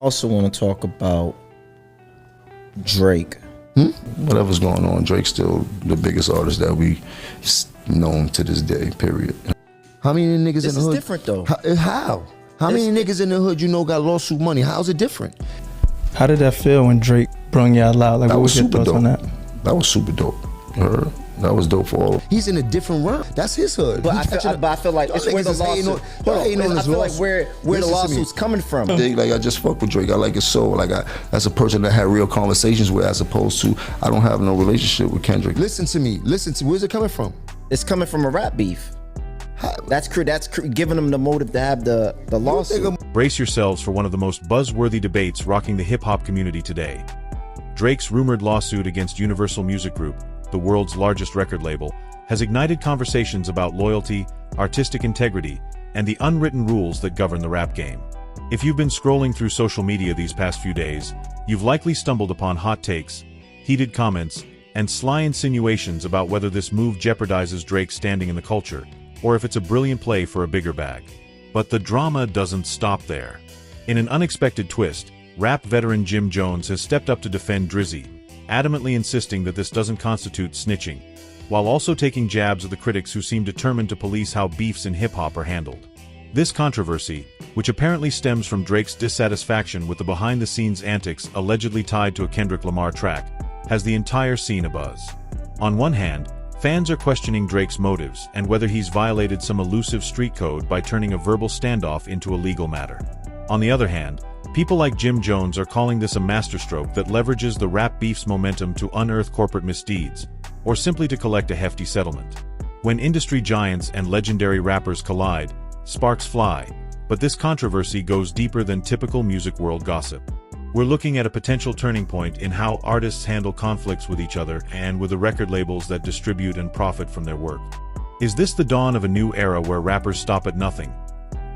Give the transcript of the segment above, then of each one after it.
Also want to talk about Drake. Whatever's going on, Drake's still the biggest artist that we known to this day, period. How many niggas This in the hood? is different though. How? How many niggas in the hood you know got lawsuit money? How's it different? How did that feel when Drake brung y'all out? Like, That what was was your super thoughts dope. on that? That was super dope. You heard? That was dope for all. He's in a different realm. That's his hood. But He I feel like it's Y'all where the niggas is hating lawsuit. on- y'all hating on I this feel like lawsuit. where the Listen to me. lawsuit's coming from. I just fuck with Drake. I like his soul. Like that's a person that I had real conversations with, as opposed to I don't have no relationship with Kendrick. Listen to me. Where's it coming from? It's coming from a rap beef. That's giving them the motive to have the lawsuit. Brace yourselves for one of the most buzzworthy debates rocking the hip-hop community today. Drake's rumored lawsuit against Universal Music Group, the world's largest record label, has ignited conversations about loyalty, artistic integrity, and the unwritten rules that govern the rap game. If you've been scrolling through social media these past few days, you've likely stumbled upon hot takes, heated comments, and sly insinuations about whether this move jeopardizes Drake's standing in the culture, or if it's a brilliant play for a bigger bag. But the drama doesn't stop there. In an unexpected twist, rap veteran Jim Jones has stepped up to defend Drizzy, adamantly insisting that this doesn't constitute snitching, while also taking jabs at the critics who seem determined to police how beefs in hip-hop are handled. This controversy, which apparently stems from Drake's dissatisfaction with the behind-the-scenes antics allegedly tied to a Kendrick Lamar track, has the entire scene abuzz. On one hand, fans are questioning Drake's motives and whether he's violated some elusive street code by turning a verbal standoff into a legal matter. On the other hand, people like Jim Jones are calling this a masterstroke that leverages the rap beef's momentum to unearth corporate misdeeds, or simply to collect a hefty settlement. When industry giants and legendary rappers collide, sparks fly, but this controversy goes deeper than typical music world gossip. We're looking at a potential turning point in how artists handle conflicts with each other and with the record labels that distribute and profit from their work. Is this the dawn of a new era where rappers stop at nothing?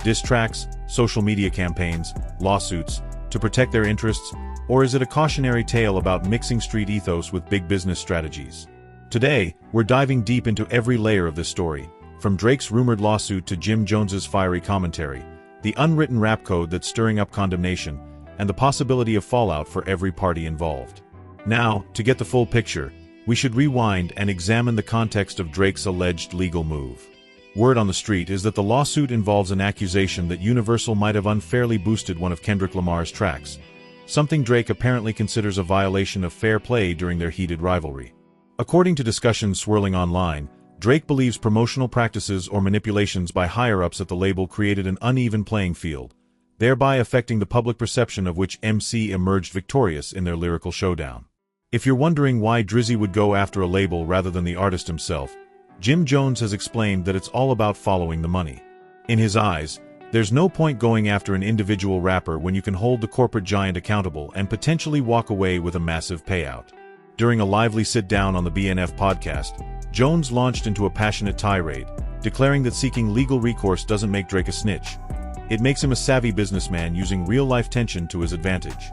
Diss tracks, social media campaigns, lawsuits, to protect their interests, or is it a cautionary tale about mixing street ethos with big business strategies? Today, we're diving deep into every layer of this story, from Drake's rumored lawsuit to Jim Jones's fiery commentary, the unwritten rap code that's stirring up condemnation, and the possibility of fallout for every party involved. Now, to get the full picture, we should rewind and examine the context of Drake's alleged legal move. Word on the street is that the lawsuit involves an accusation that Universal might have unfairly boosted one of Kendrick Lamar's tracks, something Drake apparently considers a violation of fair play during their heated rivalry. According to discussions swirling online, Drake believes promotional practices or manipulations by higher-ups at the label created an uneven playing field, thereby affecting the public perception of which MC emerged victorious in their lyrical showdown. If you're wondering why Drizzy would go after a label rather than the artist himself, Jim Jones has explained that it's all about following the money. In his eyes, there's no point going after an individual rapper when you can hold the corporate giant accountable and potentially walk away with a massive payout. During a lively sit-down on the BNF podcast, Jones launched into a passionate tirade, declaring that seeking legal recourse doesn't make Drake a snitch. It makes him a savvy businessman using real-life tension to his advantage.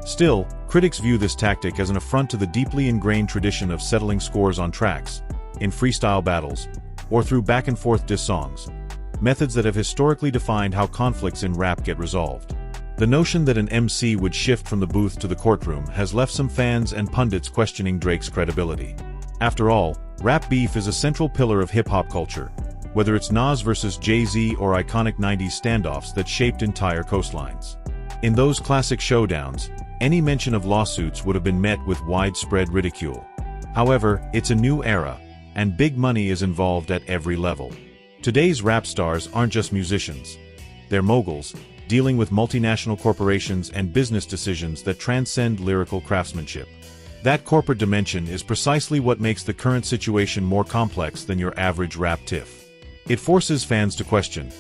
Still, critics view this tactic as an affront to the deeply ingrained tradition of settling scores on tracks, in freestyle battles, or through back-and-forth diss songs, methods that have historically defined how conflicts in rap get resolved. The notion that an MC would shift from the booth to the courtroom has left some fans and pundits questioning Drake's credibility. After all, rap beef is a central pillar of hip-hop culture, whether it's Nas versus Jay-Z or iconic 90s standoffs that shaped entire coastlines. In those classic showdowns, any mention of lawsuits would have been met with widespread ridicule. However, it's a new era, and big money is involved at every level. Today's rap stars aren't just musicians. They're moguls, dealing with multinational corporations and business decisions that transcend lyrical craftsmanship. That corporate dimension is precisely what makes the current situation more complex than your average rap tiff. It forces fans to question,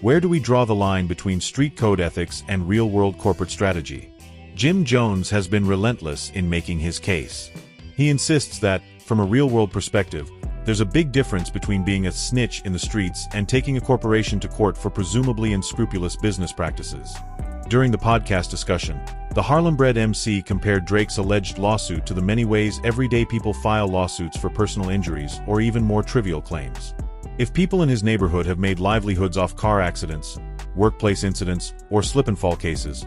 where do we draw the line between street code ethics and real-world corporate strategy? Jim Jones has been relentless in making his case. He insists that, from a real-world perspective, there's a big difference between being a snitch in the streets and taking a corporation to court for presumably unscrupulous business practices. During the podcast discussion, the Harlem-bred MC compared Drake's alleged lawsuit to the many ways everyday people file lawsuits for personal injuries or even more trivial claims. If people in his neighborhood have made livelihoods off car accidents, workplace incidents, or slip-and-fall cases,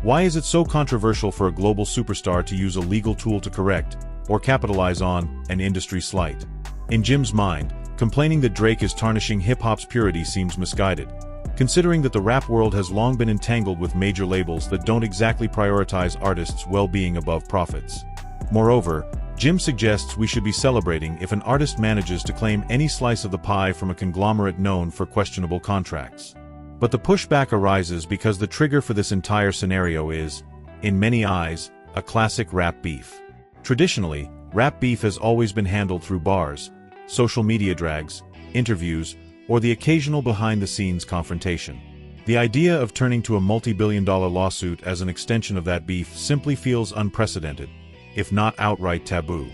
Why is it so controversial for a global superstar to use a legal tool to correct, or capitalize on, an industry slight? In Jim's mind, complaining that Drake is tarnishing hip-hop's purity seems misguided, considering that the rap world has long been entangled with major labels that don't exactly prioritize artists' well-being above profits. Moreover, Jim suggests we should be celebrating if an artist manages to claim any slice of the pie from a conglomerate known for questionable contracts. But the pushback arises because the trigger for this entire scenario is, in many eyes, a classic rap beef. Traditionally, rap beef has always been handled through bars, social media drags, interviews, or the occasional behind-the-scenes confrontation. The idea of turning to a multi-billion-dollar lawsuit as an extension of that beef simply feels unprecedented, if not outright taboo.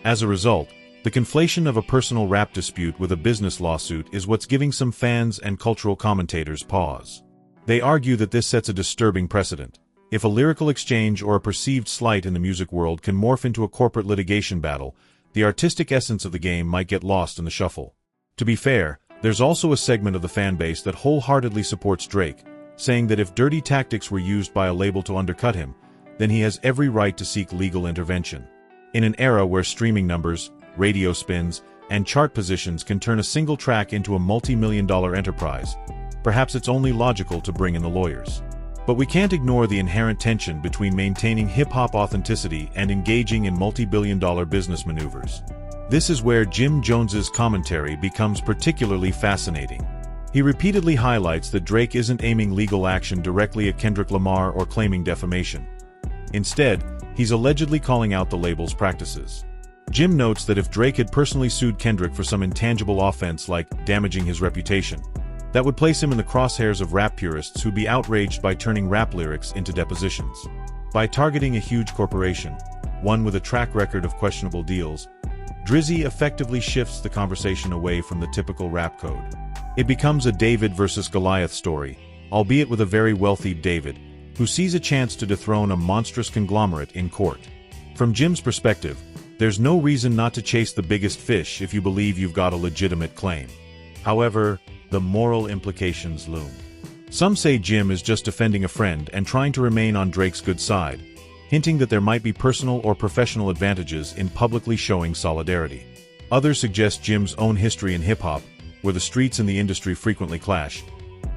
As a result, the conflation of a personal rap dispute with a business lawsuit is what's giving some fans and cultural commentators pause. They argue that this sets a disturbing precedent. If a lyrical exchange or a perceived slight in the music world can morph into a corporate litigation battle, the artistic essence of the game might get lost in the shuffle. To be fair, there's also a segment of the fan base that wholeheartedly supports Drake, saying that if dirty tactics were used by a label to undercut him, then he has every right to seek legal intervention. In an era where streaming numbers, radio spins, and chart positions can turn a single track into a multi-million-dollar enterprise, perhaps it's only logical to bring in the lawyers. But we can't ignore the inherent tension between maintaining hip-hop authenticity and engaging in multi-billion-dollar business maneuvers. This is where Jim Jones's commentary becomes particularly fascinating. He repeatedly highlights that Drake isn't aiming legal action directly at Kendrick Lamar or claiming defamation. Instead, he's allegedly calling out the label's practices. Jim notes that if Drake had personally sued Kendrick for some intangible offense like damaging his reputation, that would place him in the crosshairs of rap purists who'd be outraged by turning rap lyrics into depositions. By targeting a huge corporation, one with a track record of questionable deals, Drizzy effectively shifts the conversation away from the typical rap code. It becomes a David versus Goliath story, albeit with a very wealthy David, who sees a chance to dethrone a monstrous conglomerate in court. From Jim's perspective, there's no reason not to chase the biggest fish if you believe you've got a legitimate claim. However, the moral implications loom. Some say Jim is just defending a friend and trying to remain on Drake's good side, hinting that there might be personal or professional advantages in publicly showing solidarity. Others suggest Jim's own history in hip-hop, where the streets and the industry frequently clash,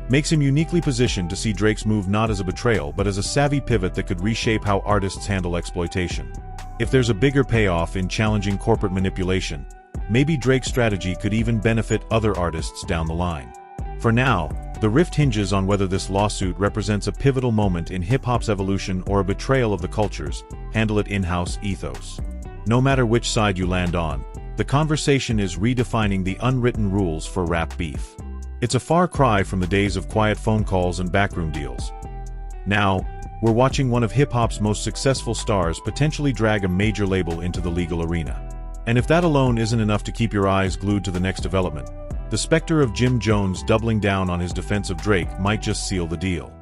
makes him uniquely positioned to see Drake's move not as a betrayal but as a savvy pivot that could reshape how artists handle exploitation. If there's a bigger payoff in challenging corporate manipulation, maybe Drake's strategy could even benefit other artists down the line. For now, the rift hinges on whether this lawsuit represents a pivotal moment in hip-hop's evolution or a betrayal of the culture's handle-it-in-house ethos. No matter which side you land on, the conversation is redefining the unwritten rules for rap beef. It's a far cry from the days of quiet phone calls and backroom deals. Now, we're watching one of hip-hop's most successful stars potentially drag a major label into the legal arena. And if that alone isn't enough to keep your eyes glued to the next development, the specter of Jim Jones doubling down on his defense of Drake might just seal the deal.